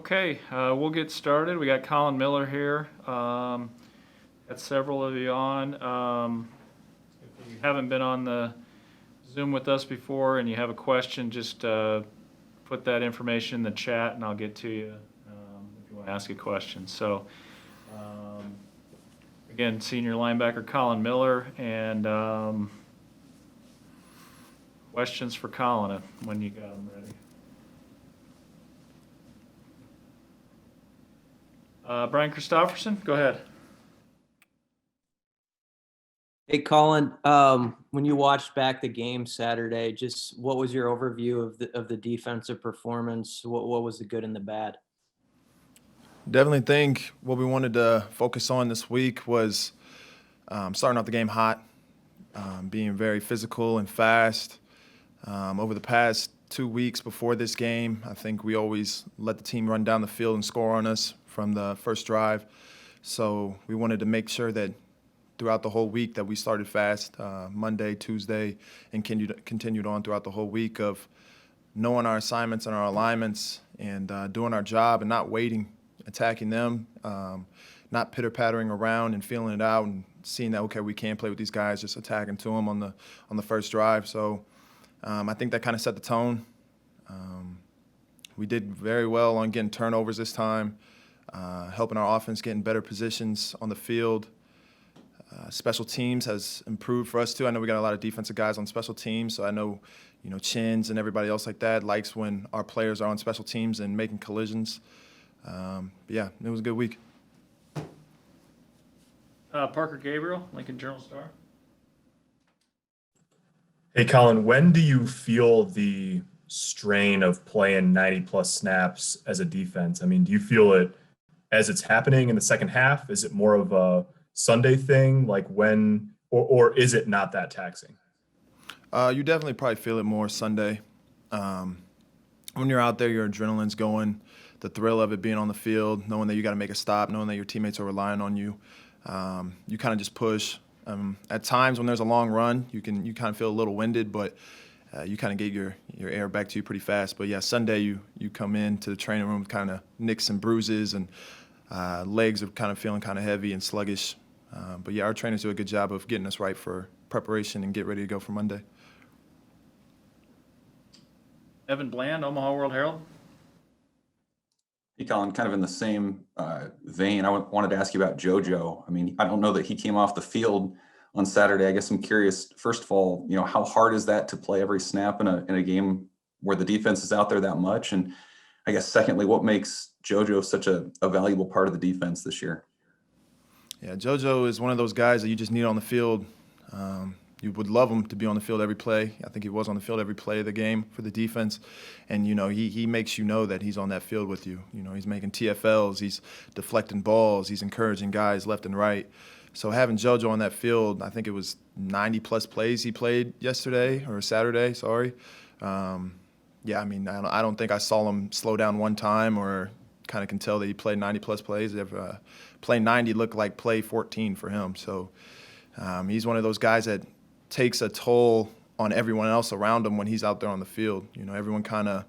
Okay, we'll get started. We got Collin Miller here. Got several of you on. If you haven't been on the Zoom with us before and you have a question, just put that information in the chat and I'll get to you if you want to ask a question. So, again, senior linebacker Collin Miller, and questions for Collin when you got them ready. Brian Christopherson, go ahead. Hey, Collin, when you watched back the game Saturday, just what was your overview of the defensive performance? What was the good and the bad? Definitely think what we wanted to focus on this week was starting off the game hot, being very physical and fast. Over the past 2 weeks before this game, I think we always let the team run down the field and score on us from the first drive. So we wanted to make sure that throughout the whole week that we started fast, Monday, Tuesday, and continued on throughout the whole week of knowing our assignments and our alignments and doing our job and not waiting, attacking them, not pitter-pattering around and feeling it out and seeing that, okay, we can play with these guys, just attacking to them on the first drive. So I think that kind of set the tone. We did very well on getting turnovers this time, helping our offense get in better positions on the field. Special teams has improved for us too. I know we got a lot of defensive guys on special teams, so I know, Chins and everybody else like that likes when our players are on special teams and making collisions. But yeah, it was a good week. Parker Gabriel, Lincoln Journal-Star. Hey, Collin, when do you feel the strain of playing 90-plus snaps as a defense? I mean, do you feel it as it's happening in the second half? Is it more of a Sunday thing, like when, or is it not that taxing? You definitely probably feel it more Sunday. When you're out there, your adrenaline's going, the thrill of it being on the field, knowing that you got to make a stop, knowing that your teammates are relying on you. You kind of just push. At times when there's a long run, you kind of feel a little winded, but you kind of get your air back to you pretty fast. But yeah, Sunday you come into the training room with kind of nicks and bruises and legs are kind of feeling kind of heavy and sluggish. But yeah, our trainers do a good job of getting us right for preparation and get ready to go for Monday. Evan Bland, Omaha World Herald. Hey, Collin, kind of in the same vein, I wanted to ask you about JoJo. I mean, I don't know that he came off the field on Saturday. I guess I'm curious, first of all, how hard is that to play every snap in a game where the defense is out there that much? And I guess secondly, what makes JoJo such a valuable part of the defense this year? Yeah, JoJo is one of those guys that you just need on the field. You would love him to be on the field every play. I think he was on the field every play of the game for the defense. And, he makes you know that he's on that field with you. He's making TFLs, he's deflecting balls, he's encouraging guys left and right. So having JoJo on that field, I think it was 90-plus plays he played yesterday or Saturday, sorry. Yeah, I mean, I don't think I saw him slow down one time or kind of can tell that he played 90-plus plays. Play 90 looked like play 14 for him. So he's one of those guys that takes a toll on everyone else around him when he's out there on the field. Everyone kind of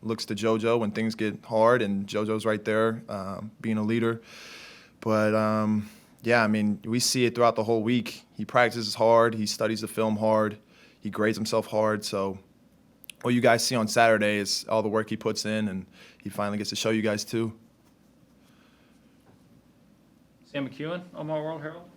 looks to JoJo when things get hard, and JoJo's right there being a leader. But, yeah, I mean, we see it throughout the whole week. He practices hard. He studies the film hard. He grades himself hard. So what you guys see on Saturday is all the work he puts in, and he finally gets to show you guys too. Sam McEwen, Omaha World Herald.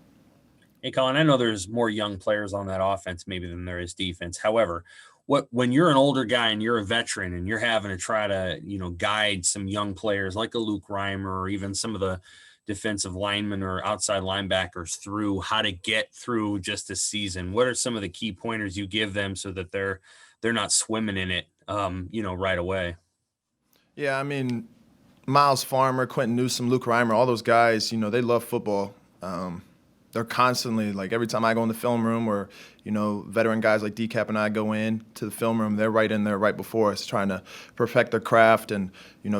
Hey, Collin, I know there's more young players on that offense maybe than there is defense. However, when you're an older guy and you're a veteran and you're having to try to, guide some young players like a Luke Reimer or even some of the defensive linemen or outside linebackers through how to get through just a season, what are some of the key pointers you give them so that they're not swimming in it, right away? Yeah, I mean, Miles Farmer, Quentin Newsome, Luke Reimer, all those guys, they love football. They're constantly, like every time I go in the film room or, veteran guys like Decap and I go in to the film room, they're right in there right before us trying to perfect their craft and,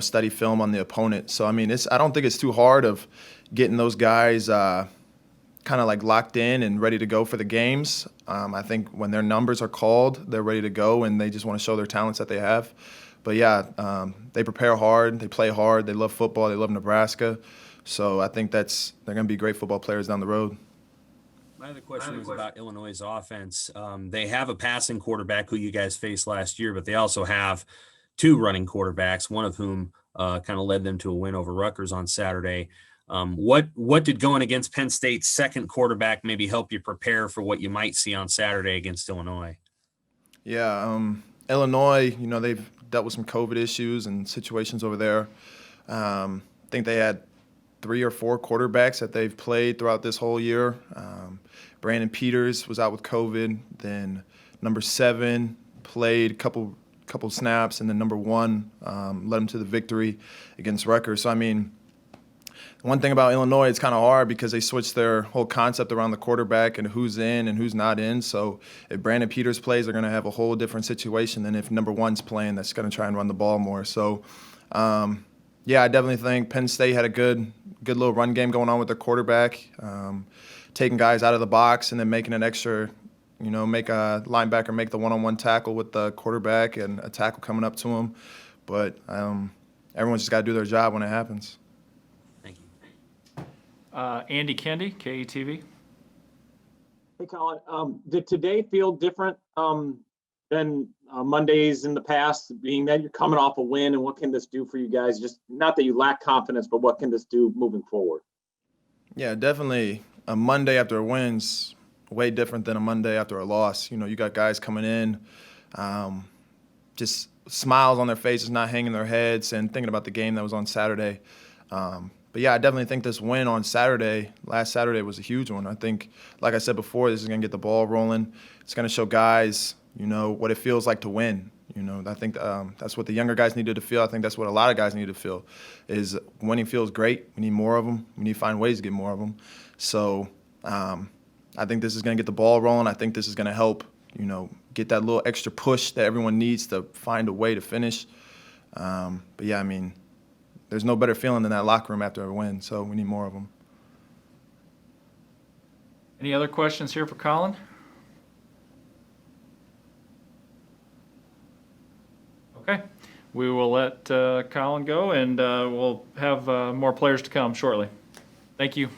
study film on the opponent. So, I mean, I don't think it's too hard of getting those guys, kind of like locked in and ready to go for the games. I think when their numbers are called, they're ready to go and they just want to show their talents that they have. But yeah, they prepare hard, they play hard, they love football, they love Nebraska. So I think they're going to be great football players down the road. My other question was about Illinois' offense. They have a passing quarterback who you guys faced last year, but they also have two running quarterbacks, one of whom kind of led them to a win over Rutgers on Saturday. What did going against Penn State's second quarterback maybe help you prepare for what you might see on Saturday against Illinois? Yeah, Illinois, they've dealt with some COVID issues and situations over there. I think they had 3 or 4 quarterbacks that they've played throughout this whole year. Brandon Peters was out with COVID. Then number 7 played a couple snaps, and then number 1 led him to the victory against Rutgers. So, I mean, one thing about Illinois, it's kind of hard because they switched their whole concept around the quarterback and who's in and who's not in. So if Brandon Peters plays, they're going to have a whole different situation than if number 1's playing that's going to try and run the ball more. So, yeah, I definitely think Penn State had a good little run game going on with their quarterback, taking guys out of the box and then making an extra, make a linebacker make the one-on-one tackle with the quarterback and a tackle coming up to him. But everyone's just got to do their job when it happens. Thank you. Andy Kendi, KETV. Hey, Collin. Did today feel different than Mondays in the past, being that you're coming off a win, and what can this do for you guys? Just not that you lack confidence, but what can this do moving forward? Yeah, definitely. A Monday after a win's way different than a Monday after a loss. You got guys coming in, just smiles on their faces, not hanging their heads, and thinking about the game that was on Saturday. But yeah, I definitely think this win on last Saturday, was a huge one. I think, like I said before, this is going to get the ball rolling. It's going to show guys, what it feels like to win. I think that's what the younger guys needed to feel. I think that's what a lot of guys need to feel, is winning feels great. We need more of them. We need to find ways to get more of them. So I think this is going to get the ball rolling. I think this is going to help, get that little extra push that everyone needs to find a way to finish. But yeah, I mean, there's no better feeling than that locker room after a win, so we need more of them. Any other questions here for Collin? Okay, we will let Collin go, and we'll have more players to come shortly. Thank you.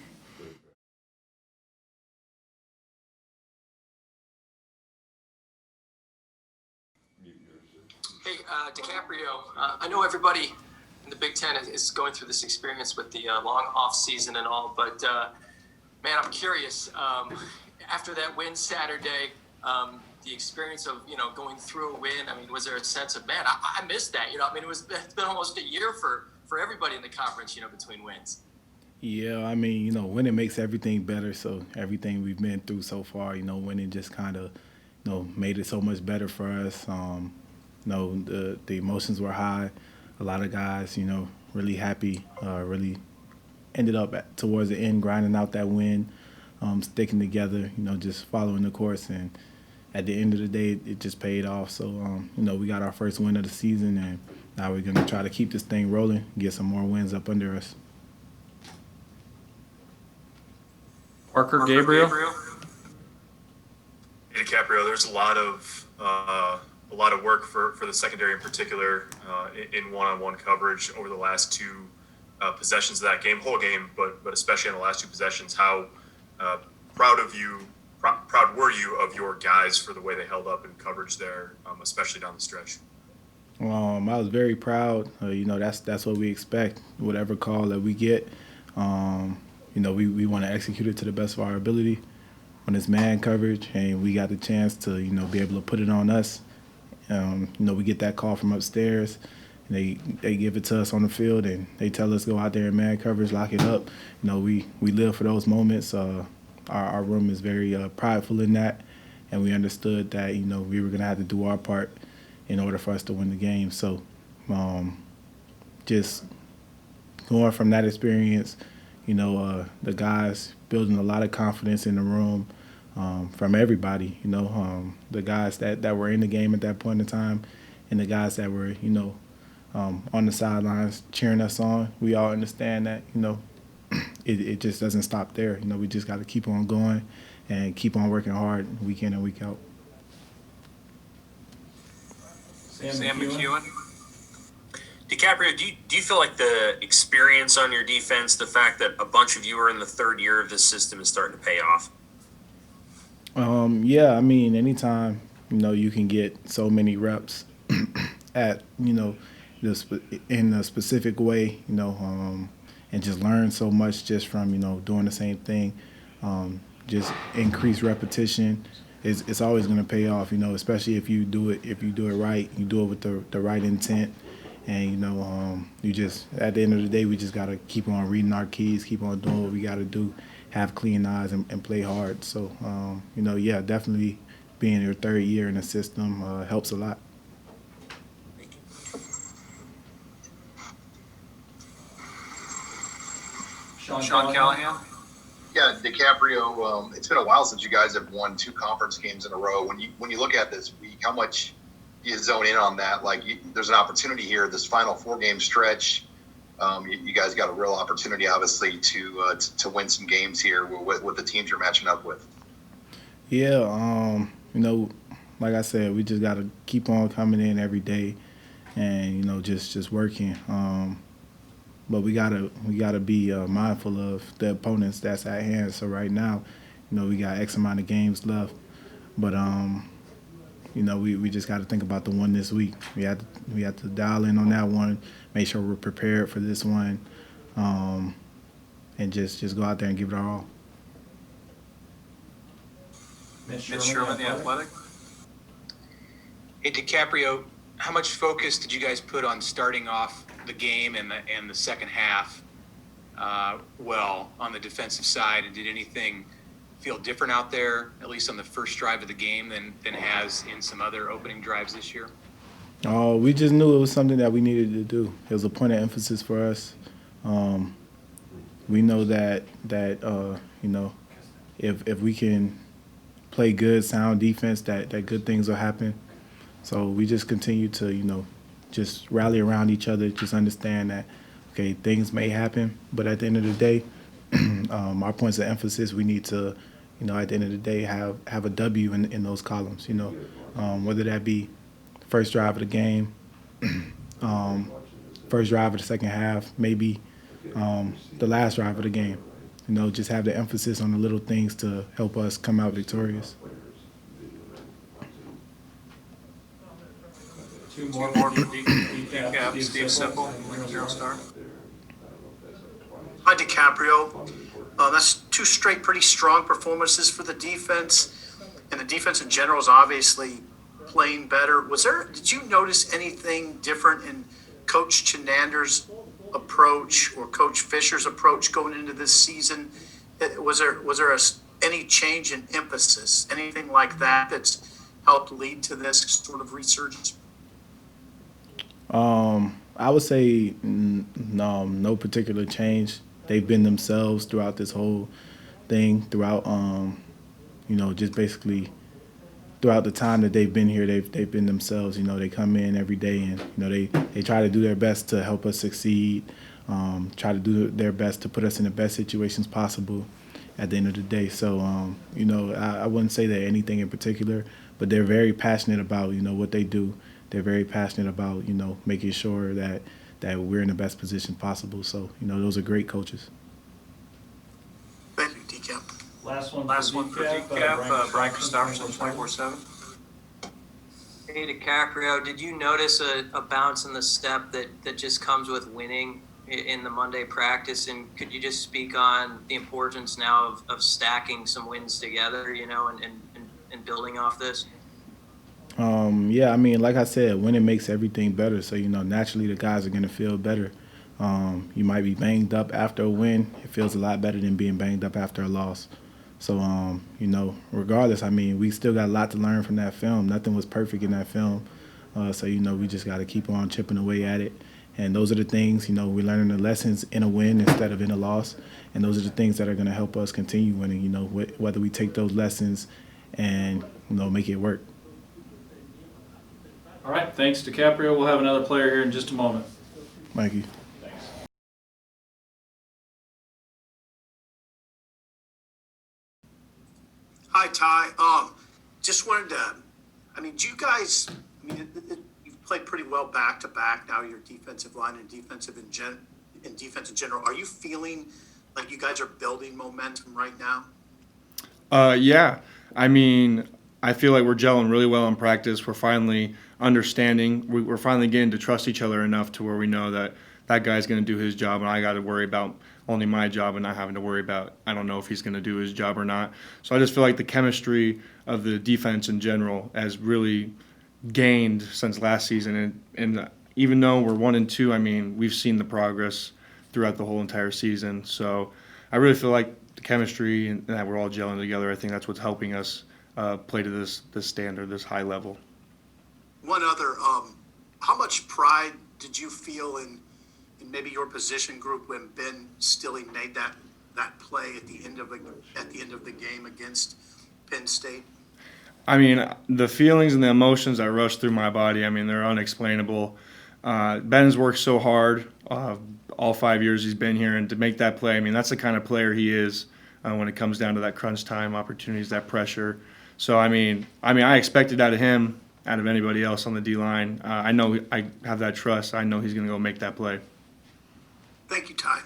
Hey, Dicaprio, I know everybody in the Big Ten is going through this experience with the long off season and all, but man, I'm curious. After that win Saturday, the experience of going through a win. I mean, was there a sense of, man, I missed that? I mean, it's been almost a year for everybody in the conference, between wins. Yeah, I mean, winning makes everything better. So everything we've been through so far, winning just kind of, made it so much better for us. The emotions were high. A lot of guys, really happy, really ended up towards the end grinding out that win, sticking together, just following the course. And at the end of the day, it just paid off. So, we got our first win of the season, and now we're going to try to keep this thing rolling, get some more wins up under us. Parker Gabriel. Hey, Dicaprio, there's a lot of work for the secondary in particular in one-on-one coverage over the last 2 possessions of that game, whole game, but especially in the last 2 possessions. How proud were you of your guys for the way they held up in coverage there, especially down the stretch? I was very proud. That's what we expect. Whatever call that we get, we want to execute it to the best of our ability when it's man coverage, and we got the chance to, be able to put it on us. We get that call from upstairs, and they give it to us on the field, and they tell us go out there in man coverage, lock it up. We live for those moments. Our room is very prideful in that, and we understood that, we were going to have to do our part in order for us to win the game. So just going from that experience, the guys building a lot of confidence in the room from everybody, the guys that were in the game at that point in time and the guys that were, on the sidelines cheering us on. We all understand that, it just doesn't stop there. You know, we just got to keep on going and keep on working hard week in and week out. Sam McEwen. Dicaprio, do you feel like the experience on your defense, the fact that a bunch of you are in the third year of this system, is starting to pay off? Yeah, I mean, anytime, you know, you can get so many reps at, you know, in a specific way, you know, and just learn so much just from, you know, doing the same thing, just increase repetition. It's always going to pay off, you know, especially if you do it right, you do it with the right intent. And, you know, you just, at the end of the day, we just got to keep on reading our keys, keep on doing what we got to do, have clean eyes, and play hard. So, you know, yeah, definitely being your third year in the system helps a lot. Sean Callahan. Yeah, Dicaprio, it's been a while since you guys have won 2 conference games in a row. When you look at this week, how much do you zone in on that? Like, there's an opportunity here, this final 4-game stretch. You guys got a real opportunity, obviously, to win some games here with the teams you're matching up with. Yeah, you know, like I said, we just got to keep on coming in every day and, you know, just working. But we gotta be mindful of the opponents that's at hand. So right now, you know, we got X amount of games left, but you know, we just got to think about the one this week. We have to dial in on that one, make sure we're prepared for this one, and just go out there and give it our all. Mitch Sherman, the Athletic. Hey, Dicaprio, how much focus did you guys put on starting off the game and the second half well on the defensive side? And did anything feel different out there, at least on the first drive of the game, than has in some other opening drives this year? We just knew it was something that we needed to do. It was a point of emphasis for us. We know that you know, if we can play good, sound defense, that good things will happen. So we just continue to, you know, just rally around each other, just understand that, okay, things may happen, but at the end of the day, our points of emphasis, we need to, you know, at the end of the day, have a W in those columns, you know, whether that be first drive of the game, first drive of the second half, maybe the last drive of the game. You know, just have the emphasis on the little things to help us come out victorious. Two more for Decap, Steve Sipple, Zero Star. Hi, Dicaprio. That's 2 straight pretty strong performances for the defense, and the defense in general is obviously playing better. Did you notice anything different in Coach Chenander's approach or Coach Fisher's approach going into this season? Was there any change in emphasis, anything like that that's helped lead to this sort of resurgence? I would say no particular change. They've been themselves throughout this whole thing, throughout you know, just basically throughout the time that they've been here, they've been themselves. You know, they come in every day and, you know, they try to do their best to help us succeed, try to do their best to put us in the best situations possible at the end of the day. So, you know, I wouldn't say that anything in particular, but they're very passionate about, you know, what they do. They're very passionate about, you know, making sure that we're in the best position possible. So, you know, those are great coaches. Thank you, Decap. Last one for Decap, Brian Christopherson, 24/7. Hey, DiCaprio, did you notice a bounce in the step that just comes with winning in the Monday practice? And could you just speak on the importance now of stacking some wins together, you know, and building off this? Yeah, I mean, like I said, winning makes everything better. So, you know, naturally the guys are going to feel better. You might be banged up after a win. It feels a lot better than being banged up after a loss. So, you know, regardless, I mean, we still got a lot to learn from that film. Nothing was perfect in that film. So, you know, we just got to keep on chipping away at it. And those are the things, you know, we're learning the lessons in a win instead of in a loss. And those are the things that are going to help us continue winning, you know, whether we take those lessons and, you know, make it work. All right, thanks, DiCaprio. We'll have another player here in just a moment. Thank you. Hi, Ty. Just wanted to, do you guys, you've played pretty well back to back now, your defensive line and defense in general. Are you feeling like you guys are building momentum right now? Yeah. I feel like we're gelling really well in practice. We're finally understanding. We're finally getting to trust each other enough to where we know that that guy's going to do his job, and I got to worry about only my job and not having to worry about, I don't know if he's going to do his job or not. So I just feel like the chemistry of the defense in general has really gained since last season. And even though we're 1-2, we've seen the progress throughout the whole entire season. So I really feel like the chemistry and that we're all gelling together, I think that's what's helping us play to this standard, this high level. One other, how much pride did you feel in maybe your position group when Ben Stille made that play at the end of the game against Penn State? The feelings and the emotions that rush through my body, they're unexplainable. Ben's worked so hard all 5 years he's been here, and to make that play, that's the kind of player he is when it comes down to that crunch time opportunities, that pressure. So, I expected that of him, out of anybody else on the D-line. I know I have that trust. I know he's going to go make that play. Thank you, Ty.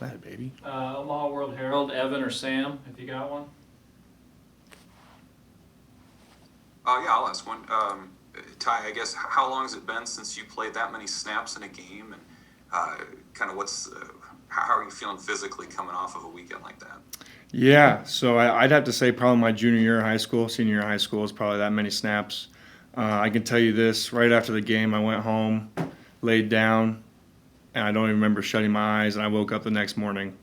That baby. Omaha World Herald, Evan or Sam, if you got one. Yeah, I'll ask one. Ty, I guess, how long has it been since you played that many snaps in a game? And kind of how are you feeling physically coming off of a weekend like that? Yeah, so I'd have to say probably my junior year of high school, senior year of high school is probably that many snaps. I can tell you this, right after the game, I went home, laid down, and I don't even remember shutting my eyes, and I woke up the next morning.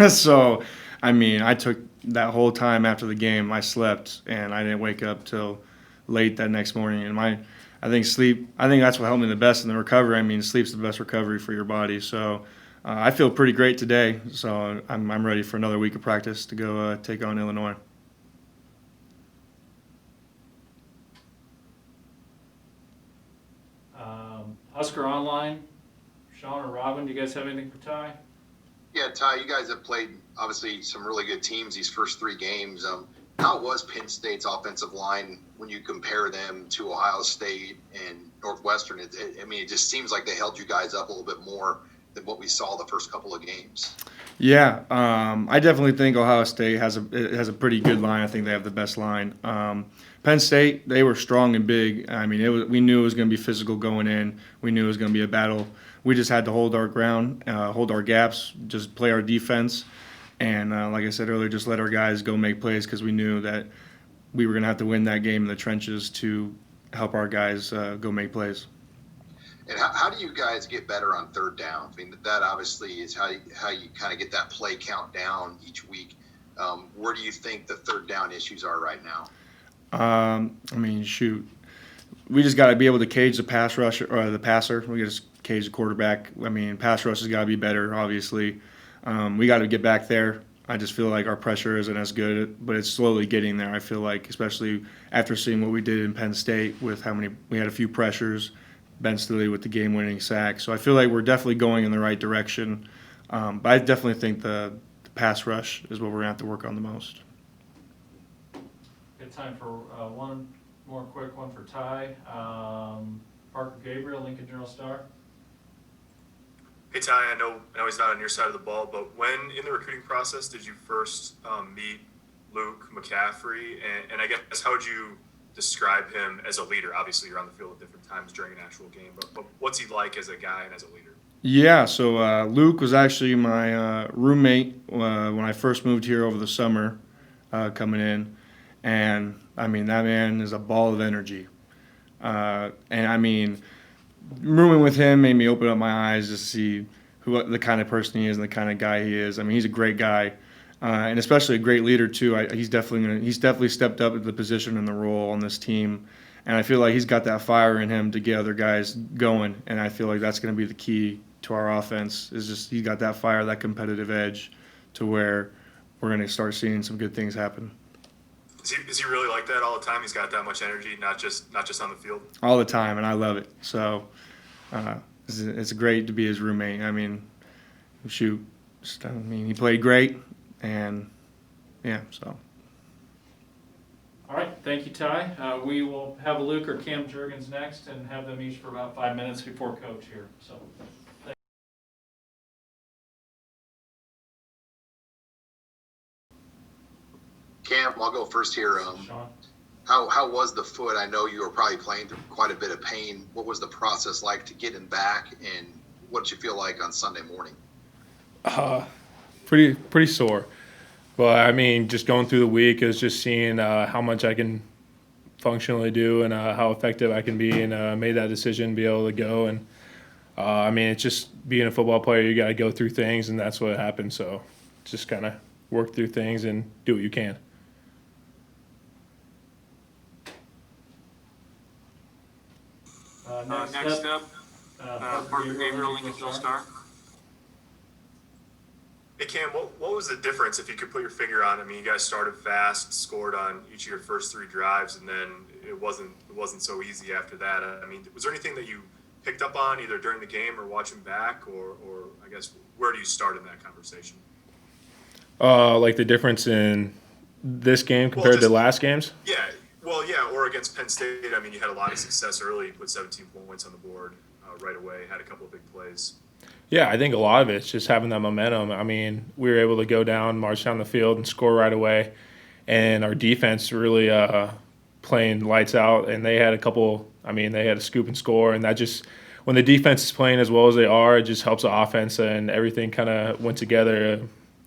So, I took that whole time after the game, I slept, and I didn't wake up till late that next morning. And I think that's what helped me the best in the recovery. Sleep's the best recovery for your body. So I feel pretty great today. So I'm ready for another week of practice to go take on Illinois. Husker Online, Sean or Robin, do you guys have anything for Ty? Yeah, Ty, you guys have played obviously some really good teams these first 3 games. How was Penn State's offensive line when you compare them to Ohio State and Northwestern? It just seems like they held you guys up a little bit more than what we saw the first couple of games. Yeah, I definitely think Ohio State has a pretty good line. I think they have the best line. Penn State, they were strong and big. We knew it was going to be physical going in. We knew it was going to be a battle. We just had to hold our ground, hold our gaps, just play our defense. And like I said earlier, just let our guys go make plays because we knew that we were going to have to win that game in the trenches to help our guys go make plays. And how do you guys get better on third down? That obviously is how you kind of get that play count down each week. Where do you think the third down issues are right now? Shoot. We just got to be able to cage the pass rusher or the passer. We got to cage the quarterback. Pass rush has got to be better, obviously. We got to get back there. I just feel like our pressure isn't as good, but it's slowly getting there. I feel like, especially after seeing what we did in Penn State with we had a few pressures, Ben Stille with the game-winning sack. So I feel like we're definitely going in the right direction. But I definitely think the pass rush is what we're going to have to work on the most. Good time for one more quick one for Ty. Parker Gabriel, Lincoln Journal-Star. Hey Ty, I know he's not on your side of the ball, but when in the recruiting process did you first meet Luke McCaffrey, and I guess how would you describe him as a leader? Obviously, you're on the field at different times during an actual game, but what's he like as a guy and as a leader? Yeah, so Luke was actually my roommate when I first moved here over the summer, coming in, and that man is a ball of energy, and rooming with him made me open up my eyes to see the kind of person he is and the kind of guy he is. He's a great guy, and especially a great leader too. He's definitely stepped up at the position and the role on this team, and I feel like he's got that fire in him to get other guys going. And I feel like that's going to be the key to our offense. Is just he's got that fire, that competitive edge, to where we're going to start seeing some good things happen. Is he really like that all the time? He's got that much energy, not just on the field? All the time, and I love it. So it's great to be his roommate. shoot, just, I mean, he played great, and yeah, so. All right, thank you, Ty. We will have Luke or Cam Jurgens next and have them each for about 5 minutes before coach here. So. Cam, I'll go first here. Sean? How was the foot? I know you were probably playing through quite a bit of pain. What was the process like to getting back, and what did you feel like on Sunday morning? Pretty sore. But I mean, just going through the week is just seeing how much I can functionally do and how effective I can be, and made that decision, be able to go. And I mean, it's just being a football player, you got to go through things, and that's what happened. So just kind of work through things and do what you can. Next up, Parker Gabriel, Lincolnville Star. Hey Cam, what was the difference, if you could put your finger on? I mean, you guys started fast, scored on each of your first 3 drives, and then it wasn't so easy after that. I mean, was there anything that you picked up on either during the game or watching back, or I guess where do you start in that conversation? Like the difference in this game compared to last games? Yeah, well, yeah, or against Penn State. I mean, you had a lot of success early. You put 17 points on the board right away, had a couple of big plays. Yeah, I think a lot of it's just having that momentum. I mean, we were able to go down, march down the field, and score right away. And our defense really playing lights out. And they had they had a scoop and score. And that just, when the defense is playing as well as they are, it just helps the offense. And everything kind of went together,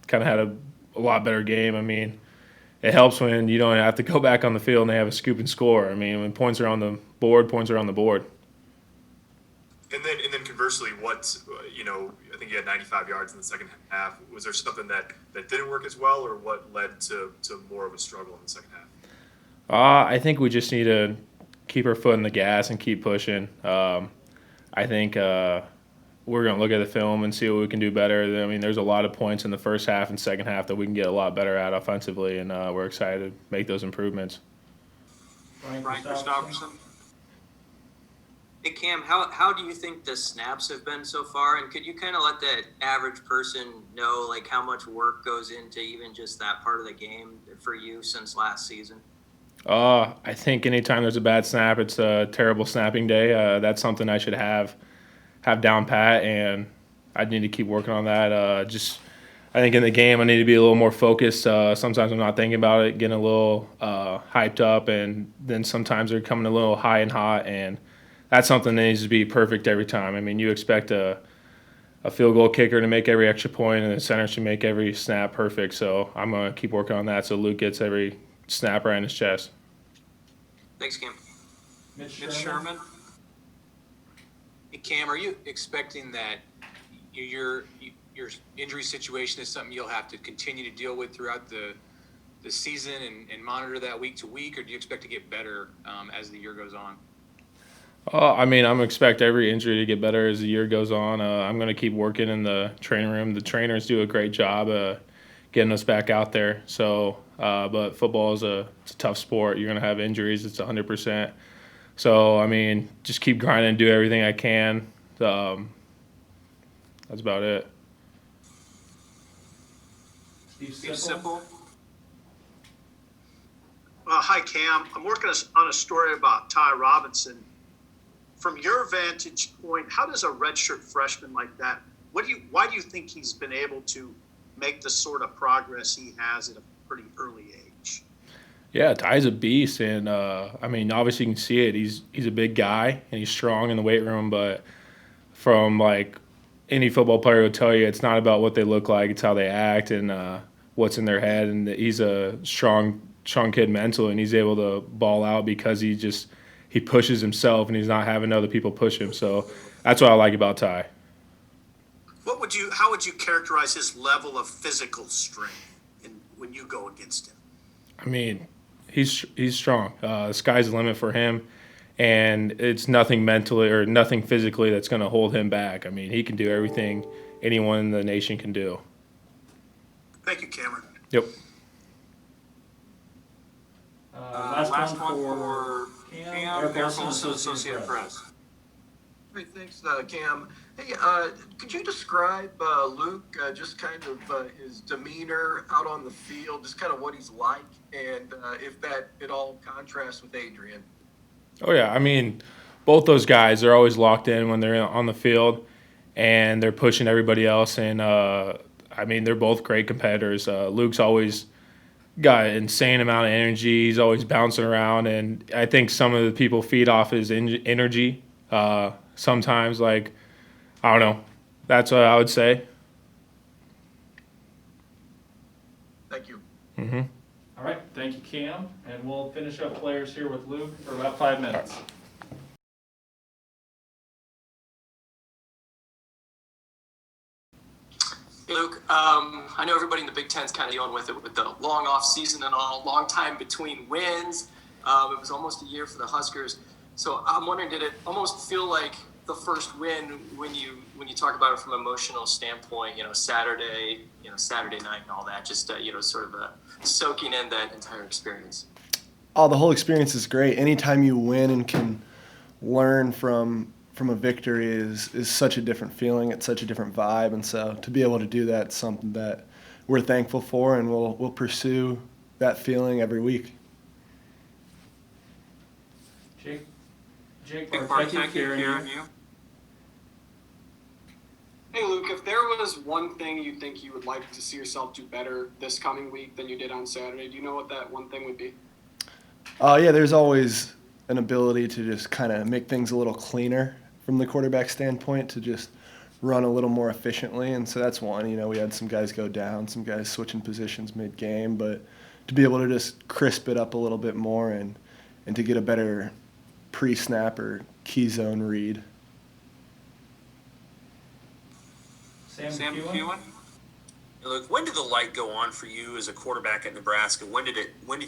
kind of had a lot better game. I mean, it helps when you don't have to go back on the field and they have a scoop and score. I mean, when points are on the board, points are on the board. And then conversely, I think you had 95 yards in the second half. Was there something that didn't work as well, or what led to more of a struggle in the second half? I think we just need to keep our foot in the gas and keep pushing. I think we're going to look at the film and see what we can do better. I mean, there's a lot of points in the first half and second half that we can get a lot better at offensively, and we're excited to make those improvements. Brian Christopherson. Hey Cam, how do you think the snaps have been so far? And could you kind of let the average person know like how much work goes into even just that part of the game for you since last season? I think anytime there's a bad snap, it's a terrible snapping day. That's something I should have down pat, and I need to keep working on that. I think in the game I need to be a little more focused. Sometimes I'm not thinking about it, getting a little hyped up, and then sometimes they're coming a little high and hot, and that's something that needs to be perfect every time. I mean, you expect a field goal kicker to make every extra point, and the center should make every snap perfect. So I'm going to keep working on that so Luke gets every snap right in his chest. Thanks, Cam. Mitch Sherman. Hey, Cam, are you expecting that your injury situation is something you'll have to continue to deal with throughout the season and monitor that week to week, or do you expect to get better as the year goes on? I mean, I'm expect every injury to get better as the year goes on. I'm going to keep working in the training room. The trainers do a great job getting us back out there. So, but football is it's a tough sport. You're going to have injuries. It's 100%. So, I mean, just keep grinding and do everything I can. That's about it. Steve Simple. Hi, Cam. I'm working on a story about Ty Robinson. From your vantage point, how does a redshirt freshman like that, why do you think he's been able to make the sort of progress he has at a pretty early age? Yeah, Ty's a beast, and I mean, obviously you can see it. He's a big guy and he's strong in the weight room, but from like any football player will tell you, it's not about what they look like; it's how they act and what's in their head. And he's a strong kid mentally, and he's able to ball out because he pushes himself and he's not having other people push him. So that's what I like about Ty. How would you characterize his level of physical strength when you go against him? I mean, he's strong. The sky's the limit for him, and it's nothing mentally or nothing physically that's going to hold him back. I mean, he can do everything anyone in the nation can do. Thank you, Cameron. Yep. Last one for Cam, Air Force Associated Press. Hey, thanks, Cam. Hey, could you describe Luke, just kind of his demeanor out on the field, just kind of what he's like, and if that at all contrasts with Adrian? Oh yeah, I mean, both those guys, they're always locked in when they're on the field, and they're pushing everybody else. And I mean, they're both great competitors. Luke's always got an insane amount of energy. He's always bouncing around, and I think some of the people feed off his energy. Sometimes, like, I don't know. That's what I would say. Thank you. Mm-hmm. All right, thank you, Cam. And we'll finish up players here with Luke for about 5 minutes. Hey, Luke, I know everybody in the Big Ten's kind of dealing with it with the long off season and all, long time between wins. It was almost a year for the Huskers. So I'm wondering, did it almost feel like the first win when you talk about it from an emotional standpoint? Saturday night and all that. Just sort of soaking in that entire experience. Oh, the whole experience is great. Anytime you win and can learn from a victory is such a different feeling. It's such a different vibe, and so to be able to do that is something that we're thankful for, and we'll pursue that feeling every week. Jake Bartek here, you. Hey Luke, if there was one thing you think you would like to see yourself do better this coming week than you did on Saturday, do you know what that one thing would be? Yeah, there's always an ability to just kind of make things a little cleaner from the quarterback standpoint, to just run a little more efficiently, and so that's one. We had some guys go down, some guys switching positions mid-game, but to be able to just crisp it up a little bit more and to get a better pre-snap or key zone read. Sam McEwen? Look, when did the light go on for you as a quarterback at Nebraska? When did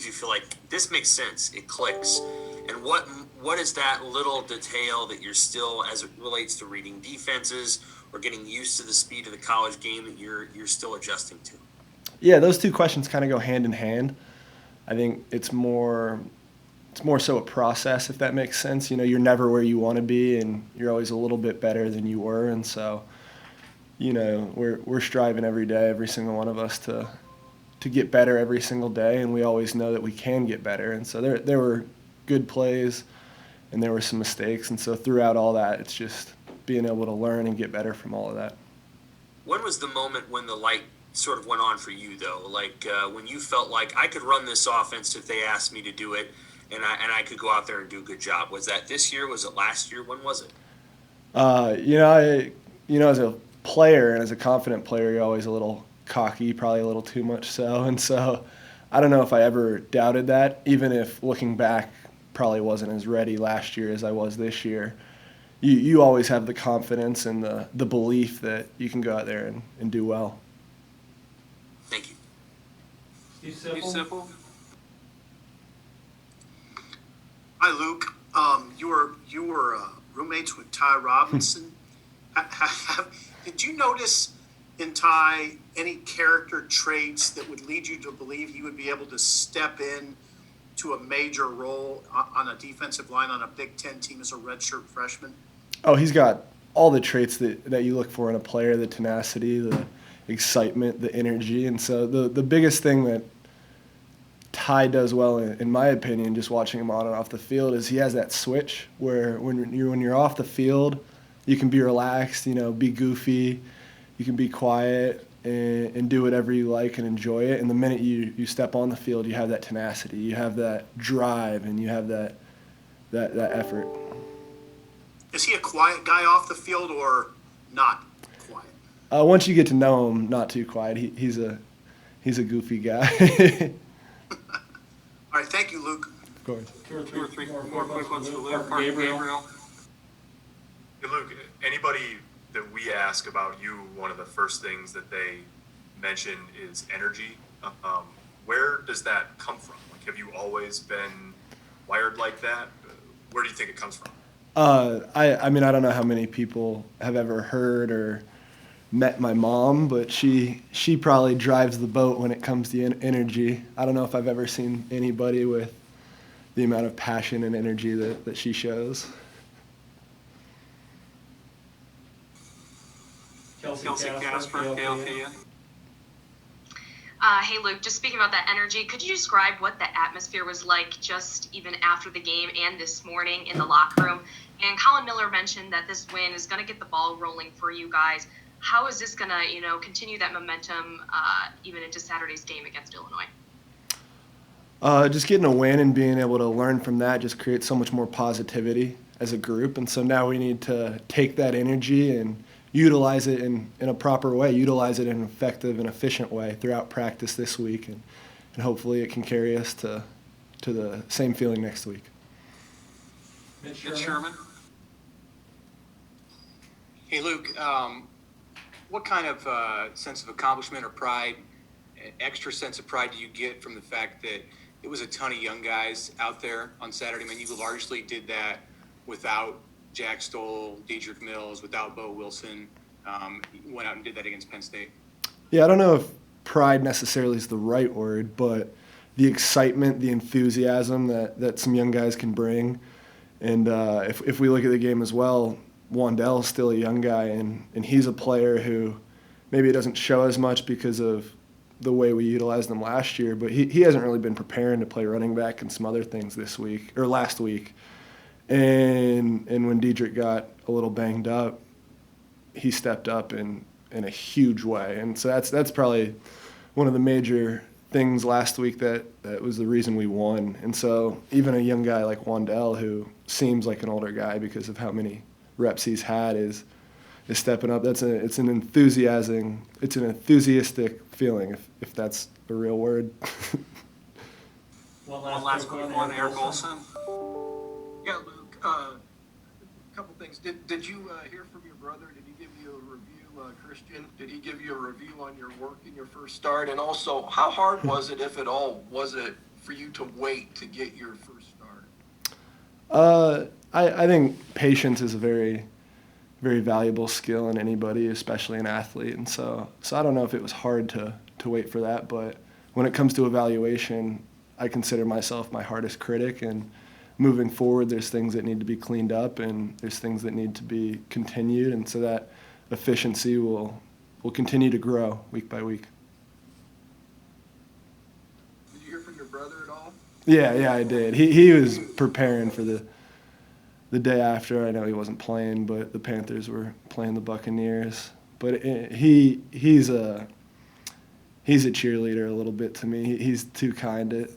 you feel like this makes sense? It clicks. And what is that little detail that you're still, as it relates to reading defenses or getting used to the speed of the college game, that you're still adjusting to? Yeah, those two questions kind of go hand in hand. I think it's more so a process, if that makes sense. You're never where you want to be, and you're always a little bit better than you were, and so we're striving every day, every single one of us, to get better every single day, and we always know that we can get better. And so there were good plays, and there were some mistakes, and so throughout all that, it's just being able to learn and get better from all of that. When was the moment when the light sort of went on for you, though? Like when you felt like I could run this offense if they asked me to do it, and I could go out there and do a good job? Was that this year? Was it last year? When was it? As a player and as a confident player, you're always a little cocky, probably a little too much so. And so I don't know if I ever doubted that, even if looking back, probably wasn't as ready last year as I was this year. You always have the confidence and the belief that you can go out there and do well. Thank you. Steve Sipple? Hi, Luke. You were roommates with Ty Robinson. Did you notice in Ty any character traits that would lead you to believe he would be able to step in to a major role on a defensive line on a Big Ten team as a redshirt freshman? Oh, he's got all the traits that you look for in a player: the tenacity, the excitement, the energy. And so the biggest thing that Ty does well, in my opinion, just watching him on and off the field, is he has that switch where when you're off the field, you can be relaxed, be goofy, you can be quiet and do whatever you like and enjoy it. And the minute you step on the field, you have that tenacity, you have that drive, and you have that effort. Is he a quiet guy off the field or not quiet? Once you get to know him, not too quiet. He's a goofy guy. All right, thank you, Luke. Of course. Two or three more quick ones for Luke. Gabriel. Hey, Luke, anybody that we ask about you, one of the first things that they mention is energy. Where does that come from? Like, have you always been wired like that? Where do you think it comes from? I mean, I don't know how many people have ever heard or met my mom, but she probably drives the boat when it comes to energy. I don't know if I've ever seen anybody with the amount of passion and energy that she shows. Kelsey Casper, KLKN. Hey Luke, just speaking about that energy, could you describe what the atmosphere was like just even after the game and this morning in the locker room? And Collin Miller mentioned that this win is going to get the ball rolling for you guys. How is this going to, continue that momentum even into Saturday's game against Illinois? Just getting a win and being able to learn from that just creates so much more positivity as a group. And so now we need to take that energy and utilize it in a proper way, utilize it in an effective and efficient way throughout practice this week. And hopefully it can carry us to the same feeling next week. Mitch Sherman. Hey, Luke, what kind of sense of accomplishment or pride, extra sense of pride do you get from the fact that it was a ton of young guys out there on Saturday? I mean, you largely did that without Jack Stoll, Dedrick Mills, without Bo Wilson. You went out and did that against Penn State. Yeah, I don't know if pride necessarily is the right word, but the excitement, the enthusiasm that some young guys can bring. And if we look at the game as well, Wandell's still a young guy, and he's a player who maybe doesn't show as much because of the way we utilized him last year, but he hasn't really been preparing to play running back and some other things this week or last week. And when Dedrick got a little banged up, he stepped up in a huge way. And so that's probably one of the major things last week that was the reason we won. And so even a young guy like Wandell, who seems like an older guy because of how many reps he's had, is stepping up. It's an enthusiastic feeling, if that's a real word. One last quick one, Eric Olson. Yeah, Luke, a couple things. Did you hear from your brother? Did he give you a review, Christian? Did he give you a review on your work in your first start? And also, how hard was it, if at all, was it for you to wait to get your first start? I think patience is a very, very valuable skill in anybody, especially an athlete. And so I don't know if it was hard to wait for that, but when it comes to evaluation, I consider myself my hardest critic, and moving forward, there's things that need to be cleaned up and there's things that need to be continued, and so that efficiency will continue to grow week by week. Did you hear from your brother at all? Yeah, I did. He was preparing for the day after. I know he wasn't playing, but the Panthers were playing the Buccaneers. But he's a cheerleader a little bit to me. He's too kind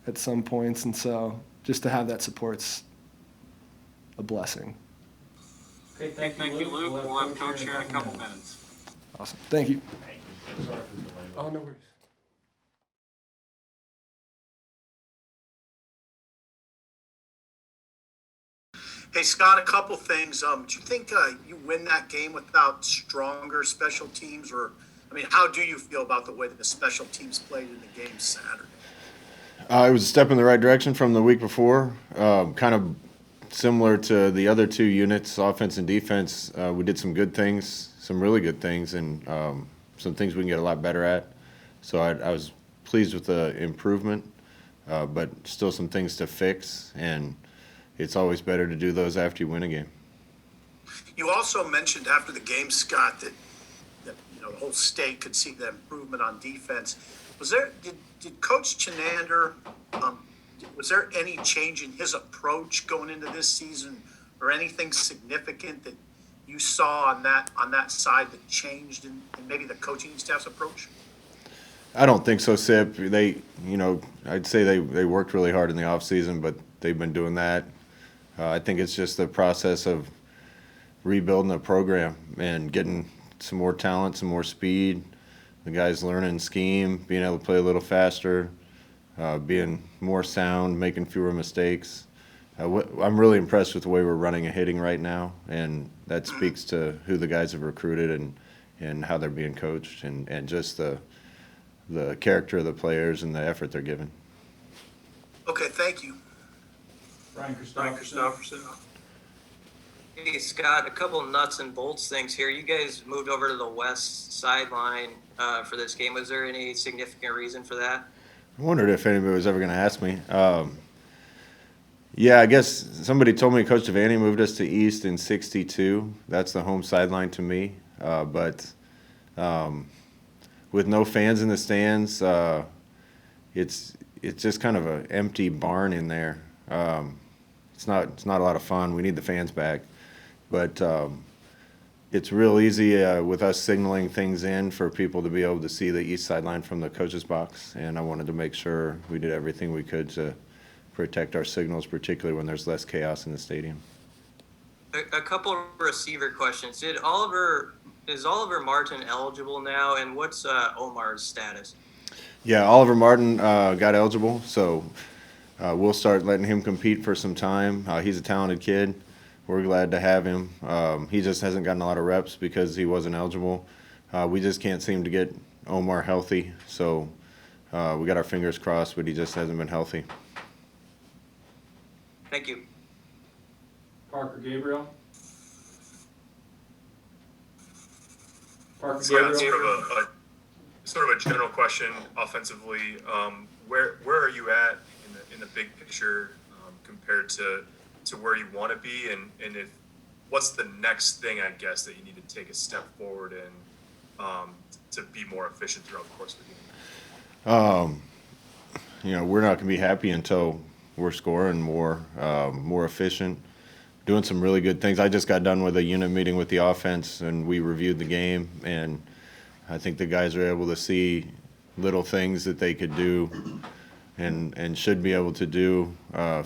at some points, and so just to have that support's a blessing. Okay, thank you, Luke. We'll have Coach here in a couple minutes. Awesome. Thank you. Oh, no worries. Hey, Scott, a couple things. Do you think you win that game without stronger special teams? Or, I mean, how do you feel about the way that the special teams played in the game Saturday? It was a step in the right direction from the week before. Kind of similar to the other two units, offense and defense. We did some good things, some really good things, and some things we can get a lot better at. So I was pleased with the improvement, but still some things to fix, and it's always better to do those after you win a game. You also mentioned after the game, Scott, that the whole state could see the improvement on defense. Did Coach Chenander, was there any change in his approach going into this season, or anything significant that you saw on that side that changed in maybe the coaching staff's approach? I don't think so, Sip. I'd say they worked really hard in the offseason, but they've been doing that. I think it's just the process of rebuilding the program and getting some more talent, some more speed, the guys learning scheme, being able to play a little faster, being more sound, making fewer mistakes. I'm really impressed with the way we're running and hitting right now, and that speaks to who the guys have recruited and how they're being coached, and just the character of the players and the effort they're giving. Okay, thank you. Brian Christopherson. Hey, Scott, a couple nuts and bolts things here. You guys moved over to the west sideline for this game. Was there any significant reason for that? I wondered if anybody was ever going to ask me. Yeah, I guess somebody told me Coach Devaney moved us to east in '62. That's the home sideline to me. But With no fans in the stands, it's just kind of an empty barn in there. It's not a lot of fun. We need the fans back, but it's real easy with us signaling things in for people to be able to see the east sideline from the coach's box. And I wanted to make sure we did everything we could to protect our signals, particularly when there's less chaos in the stadium. A couple of receiver questions. Is Oliver Martin eligible now, and what's Omar's status? Yeah, Oliver Martin got eligible, so we'll start letting him compete for some time. He's a talented kid. We're glad to have him. He just hasn't gotten a lot of reps because he wasn't eligible. We just can't seem to get Omar healthy, so we got our fingers crossed, but he just hasn't been healthy. Thank you. Parker Gabriel. Parker So Gabriel. sort of a general question offensively. Where are you at in the big picture compared to where you want to be, and if what's the next thing, I guess, that you need to take a step forward in to be more efficient throughout the course of the game? We're not going to be happy until we're scoring more efficient, doing some really good things. I just got done with a unit meeting with the offense, and we reviewed the game, and I think the guys are able to see little things that they could do and should be able to do,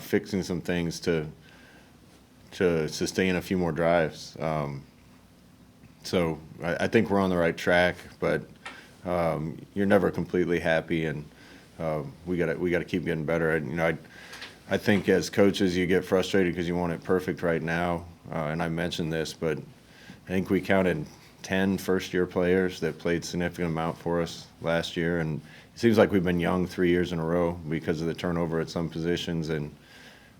fixing some things to sustain a few more drives. So I think we're on the right track, but you're never completely happy, and we got to keep getting better. I think as coaches you get frustrated because you want it perfect right now, and I mentioned this, but I think we counted 10 first-year players that played significant amount for us last year, and it seems like we've been young 3 years in a row because of the turnover at some positions and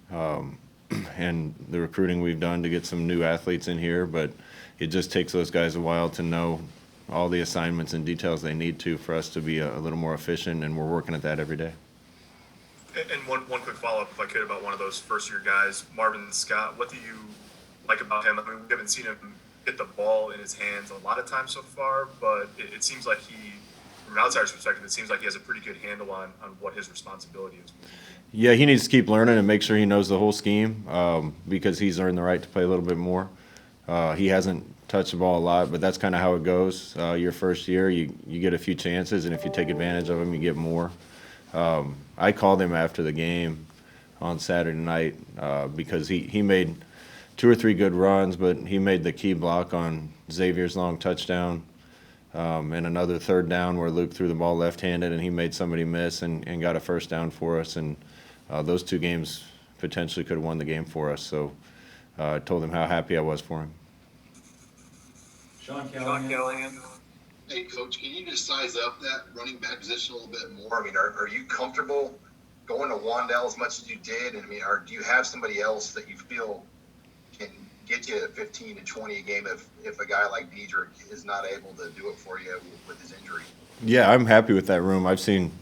the recruiting we've done to get some new athletes in here, but it just takes those guys a while to know all the assignments and details they need to for us to be a little more efficient, and we're working at that every day. And one quick follow-up, if I could, about one of those first-year guys, Marvin Scott. What do you like about him? I mean, we haven't seen him get the ball in his hands a lot of times so far, but it seems like from an outsider's perspective, it seems like he has a pretty good handle on what his responsibility is. Yeah, he needs to keep learning and make sure he knows the whole scheme because he's earned the right to play a little bit more. He hasn't touched the ball a lot, but that's kind of how it goes. Your first year, you get a few chances, and if you take advantage of them, you get more. I called him after the game on Saturday night because he made 2 or 3 good runs, but he made the key block on Xavier's long touchdown and another third down where Luke threw the ball left-handed and he made somebody miss and got a first down for us. And those 2 games potentially could have won the game for us. So I told him how happy I was for him. Sean Callahan. Hey, Coach, can you just size up that running back position a little bit more? I mean, are you comfortable going to Wandell as much as you did? And I mean, do you have somebody else that you feel can get you 15 to 20 a game if a guy like Diedrich is not able to do it for you with his injury? Yeah, I'm happy with that room. I've seen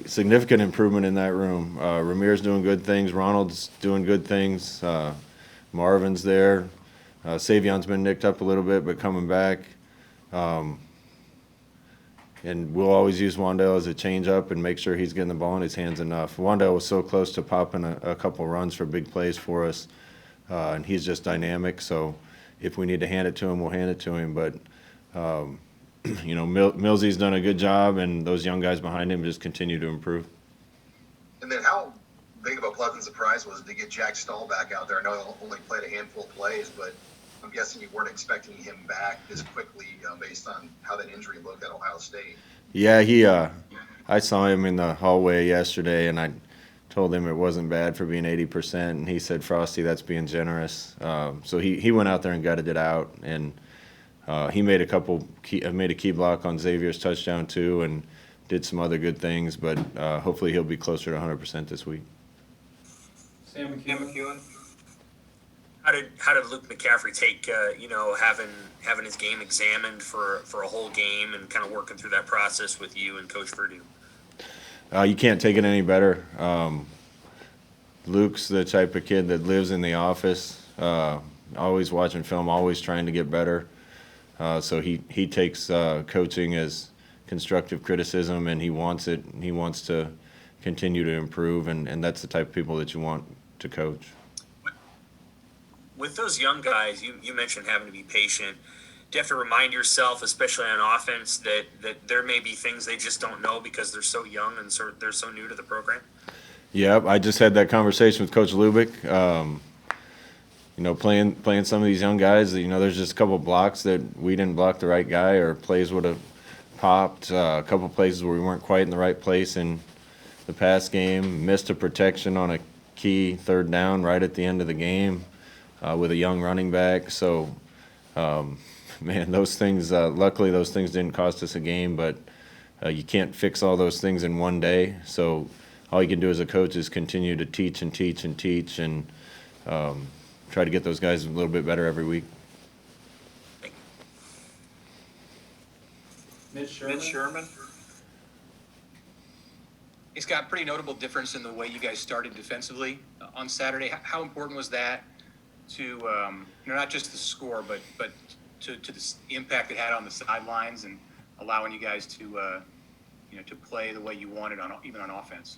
significant improvement in that room. Ramir's doing good things. Ronald's doing good things. Marvin's there. Savion's been nicked up a little bit, but coming back. And we'll always use Wandell as a change-up and make sure he's getting the ball in his hands enough. Wandell was so close to popping a couple runs for big plays for us, and he's just dynamic. So if we need to hand it to him, we'll hand it to him. But, Millsy's done a good job, and those young guys behind him just continue to improve. And then how big of a pleasant surprise was it to get Jack Stahl back out there? I know he only played a handful of plays, but I'm guessing you weren't expecting him back this quickly based on how that injury looked at Ohio State. Yeah, I saw him in the hallway yesterday, and I told him it wasn't bad for being 80%, and he said, "Frosty, that's being generous." So he went out there and gutted it out, and he made a key block on Xavier's touchdown too, and did some other good things. But hopefully he'll be closer to 100% this week. Sam McEwen. How did Luke McCaffrey take having his game examined for a whole game and kind of working through that process with you and Coach Purdue? You can't take it any better. Luke's the type of kid that lives in the office, always watching film, always trying to get better. So he takes coaching as constructive criticism, and he wants it. He wants to continue to improve, and that's the type of people that you want to coach. With those young guys, you mentioned having to be patient. Do you have to remind yourself, especially on offense, that there may be things they just don't know because they're so young and they're so new to the program? Yep, I just had that conversation with Coach Lubick. Playing some of these young guys, there's just a couple blocks that we didn't block the right guy, or plays would have popped. A couple places where we weren't quite in the right place in the past game. Missed a protection on a key third down right at the end of the game with a young running back. So, man, those things, luckily those things didn't cost us a game, but you can't fix all those things in one day. So all you can do as a coach is continue to teach and teach and teach, and try to get those guys a little bit better every week. Mitch Sherman. It's got a pretty notable difference in the way you guys started defensively on Saturday. How important was that to not just the score, but to the impact it had on the sidelines and allowing you guys to to play the way you wanted even on offense?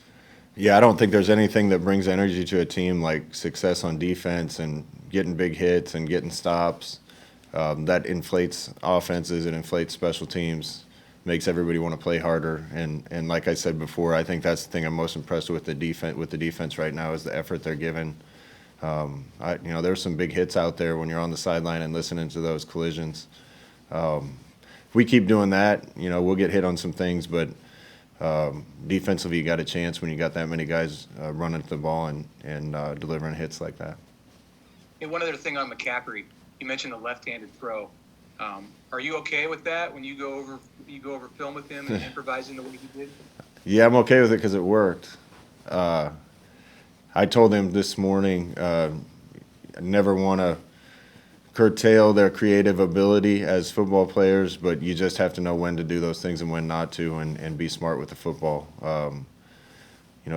Yeah, I don't think there's anything that brings energy to a team like success on defense and getting big hits and getting stops. That inflates offenses, it inflates special teams, makes everybody want to play harder. And like I said before, I think that's the thing I'm most impressed with the defense right now is the effort they're giving. There's some big hits out there when you're on the sideline and listening to those collisions. If we keep doing that, we'll get hit on some things, but defensively, you got a chance when you got that many guys running to the ball and delivering hits like that. Hey, one other thing on McCaffrey, you mentioned the left-handed throw. Are you okay with that when you go over film with him and improvising the way he did? Yeah, I'm okay with it because it worked. I told him this morning, I never want to curtail their creative ability as football players, but you just have to know when to do those things and when not to, and be smart with the football.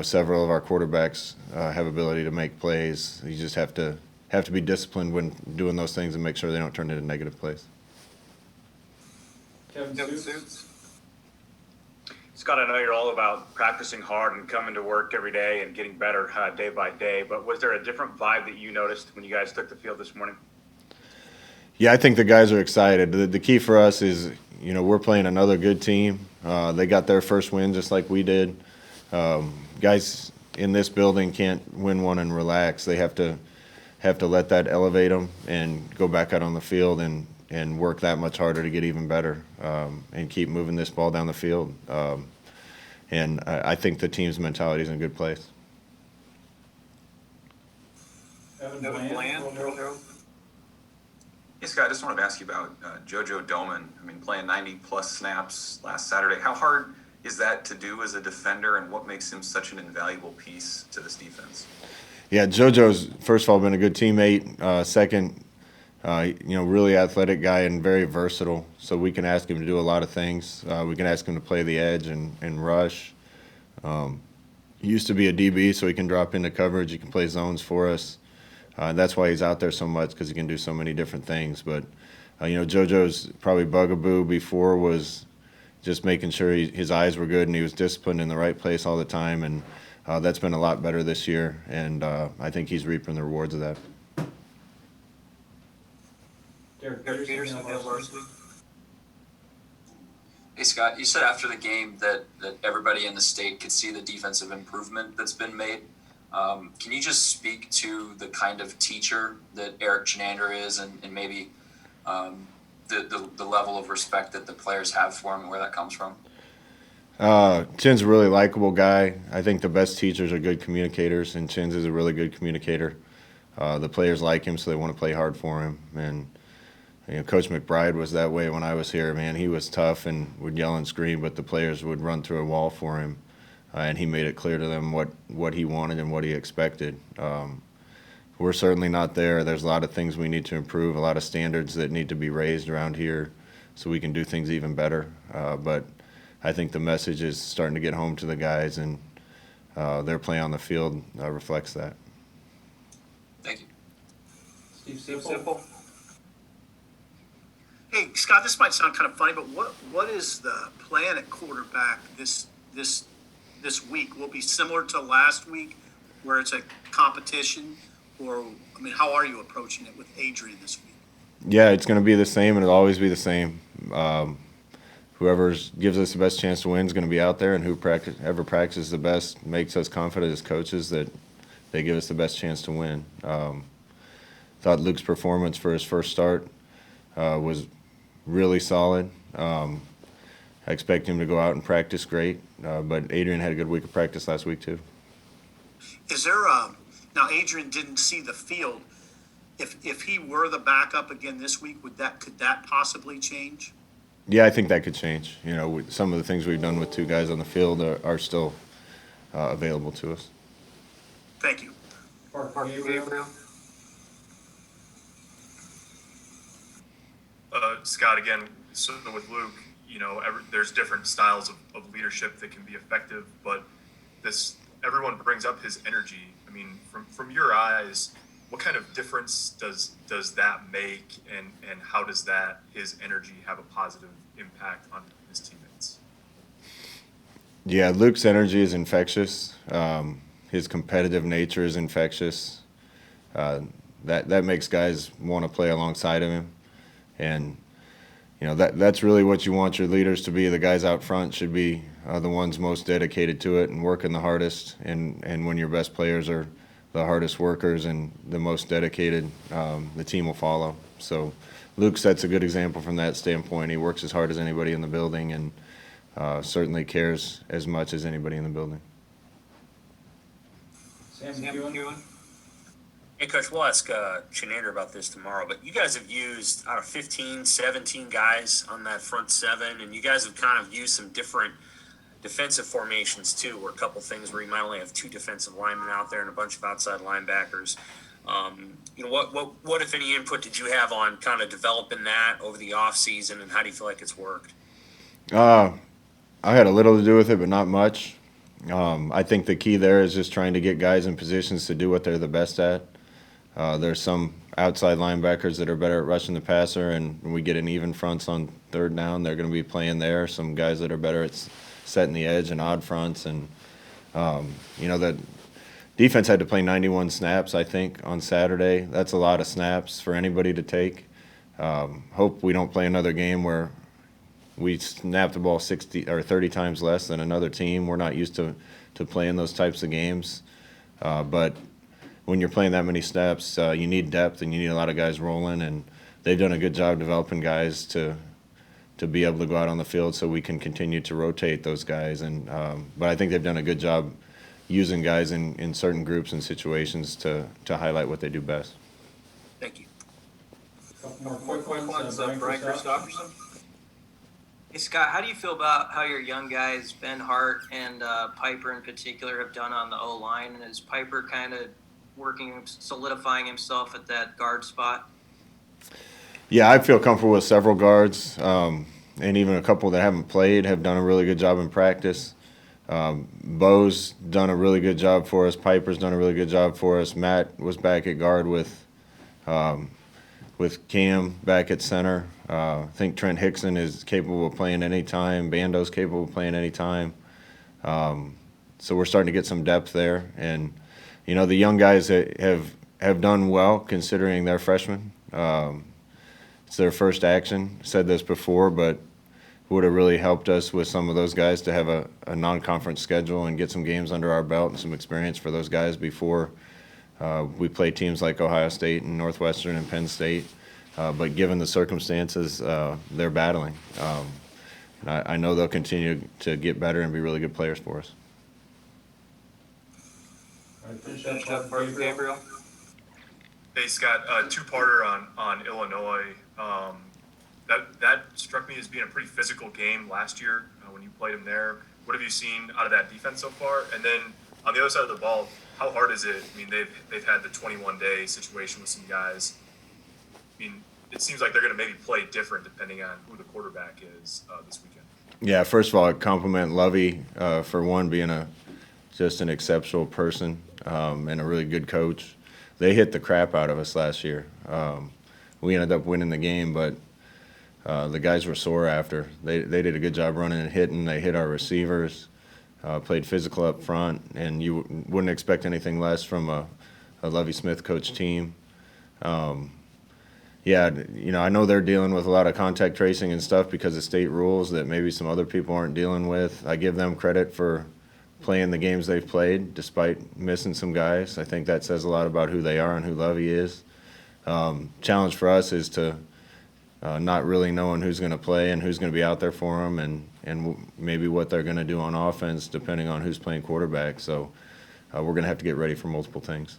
Several of our quarterbacks have ability to make plays. You just have to be disciplined when doing those things and make sure they don't turn into negative plays. Kevin Suits. Scott, I know you're all about practicing hard and coming to work every day and getting better day by day, but was there a different vibe that you noticed when you guys took the field this morning? Yeah, I think the guys are excited. The key for us is, we're playing another good team. They got their first win just like we did. Guys in this building can't win one and relax. They have to let that elevate them and go back out on the field and work that much harder to get even better, and keep moving this ball down the field. And I think the team's mentality is in a good place. Evan Bland. Hey, Scott, I just wanted to ask you about JoJo Doman. I mean, playing 90-plus snaps last Saturday. How hard is that to do as a defender, and what makes him such an invaluable piece to this defense? Yeah, JoJo's, first of all, been a good teammate. Second, really athletic guy and very versatile. So we can ask him to do a lot of things. We can ask him to play the edge and rush. He used to be a DB, so he can drop into coverage. He can play zones for us. That's why he's out there so much, because he can do so many different things. But, JoJo's probably bugaboo before was just making sure his eyes were good and he was disciplined in the right place all the time. And that's been a lot better this year. And I think he's reaping the rewards of that. Derek Peterson, Varsity. Hey, Scott, you said after the game that everybody in the state could see the defensive improvement that's been made. Can you just speak to the kind of teacher that Eric Chenander is, and maybe the level of respect that the players have for him and where that comes from? Chin's a really likable guy. I think the best teachers are good communicators, and Chin's is a really good communicator. The players like him, so they want to play hard for him. And Coach McBride was that way when I was here. Man, he was tough and would yell and scream, but the players would run through a wall for him. And he made it clear to them what he wanted and what he expected. We're certainly not there. There's a lot of things we need to improve, a lot of standards that need to be raised around here so we can do things even better. But I think the message is starting to get home to the guys, and their play on the field reflects that. Thank you. Steve Sipple. Hey, Scott, this might sound kind of funny, but what is the plan at quarterback this week? Will it be similar to last week, where it's a competition, or I mean, how are you approaching it with Adrian this week? Yeah, it's going to be the same, and it'll always be the same. Whoever gives us the best chance to win is going to be out there, and whoever practices the best makes us confident as coaches that they give us the best chance to win. Thought Luke's performance for his first start was really solid. I expect him to go out and practice great, but Adrian had a good week of practice last week too. Is there now Adrian didn't see the field. If he were the backup again this week, could that possibly change? Yeah, I think that could change. You know, some of the things we've done with two guys on the field are still available to us. Thank you. Gabriel. Scott, again, so with Luke, you know, there's different styles of leadership that can be effective, but everyone brings up his energy. I mean, from your eyes, what kind of difference does that make, and how does his energy have a positive impact on his teammates? Yeah, Luke's energy is infectious. His competitive nature is infectious. That makes guys want to play alongside of him, and you know that's really what you want your leaders to be. The guys out front should be the ones most dedicated to it and working the hardest. And when your best players are the hardest workers and the most dedicated, the team will follow. So Luke sets a good example from that standpoint. He works as hard as anybody in the building and certainly cares as much as anybody in the building. Sam McEwen. Hey, Coach, we'll ask Chenander about this tomorrow, but you guys have used, 15, 17 guys on that front seven, and you guys have kind of used some different defensive formations too, where a couple things where you might only have two defensive linemen out there and a bunch of outside linebackers. You know, what if any input did you have on kind of developing that over the off season, and how do you feel like it's worked? I had a little to do with it, but not much. I think the key there is just trying to get guys in positions to do what they're the best at. There's some outside linebackers that are better at rushing the passer, and when we get an even fronts on third down, they're going to be playing there. Some guys that are better at setting the edge and odd fronts, and you know, the defense had to play 91 snaps, I think, on Saturday. That's a lot of snaps for anybody to take. Hope we don't play another game where we snap the ball 60 or 30 times less than another team. We're not used to playing those types of games, but when you're playing that many snaps, you need depth and you need a lot of guys rolling, and they've done a good job developing guys to be able to go out on the field so we can continue to rotate those guys. And but I think they've done a good job using guys in certain groups and situations to highlight what they do best. Thank you. More quick ones, Brian Christopherson. Hey, Scott, how do you feel about how your young guys, Ben Hart and Piper in particular, have done on the O-line? And is Piper kind of solidifying himself at that guard spot? Yeah, I feel comfortable with several guards, and even a couple that haven't played have done a really good job in practice. Bo's done a really good job for us. Piper's done a really good job for us. Matt was back at guard with Cam back at center. I think Trent Hickson is capable of playing any time. Bando's capable of playing any time. So we're starting to get some depth there. And, you know, the young guys have done well considering they're freshmen. It's their first action. I said this before, but would have really helped us with some of those guys to have a non-conference schedule and get some games under our belt and some experience for those guys before we play teams like Ohio State and Northwestern and Penn State. But given the circumstances, they're battling. And I know they'll continue to get better and be really good players for us. Finish up Gabriel. Hey, Scott, two-parter on Illinois. That struck me as being a pretty physical game last year when you played them there. What have you seen out of that defense so far? And then on the other side of the ball, how hard is it? I mean, they've had the 21-day situation with some guys. I mean, it seems like they're going to maybe play different depending on who the quarterback is this weekend. Yeah, first of all, I compliment Lovey for one being just an exceptional person and a really good coach. They hit the crap out of us last year. We ended up winning the game, but the guys were sore after. They did a good job running and hitting. They hit our receivers, played physical up front, and you wouldn't expect anything less from a Lovie Smith coach team. Yeah, I know they're dealing with a lot of contact tracing and stuff because of state rules that maybe some other people aren't dealing with. I give them credit for playing the games they've played despite missing some guys. I think that says a lot about who they are and who Lovie is. Challenge for us is to not really knowing who's going to play and who's going to be out there for them and maybe what they're going to do on offense depending on who's playing quarterback. So we're going to have to get ready for multiple things.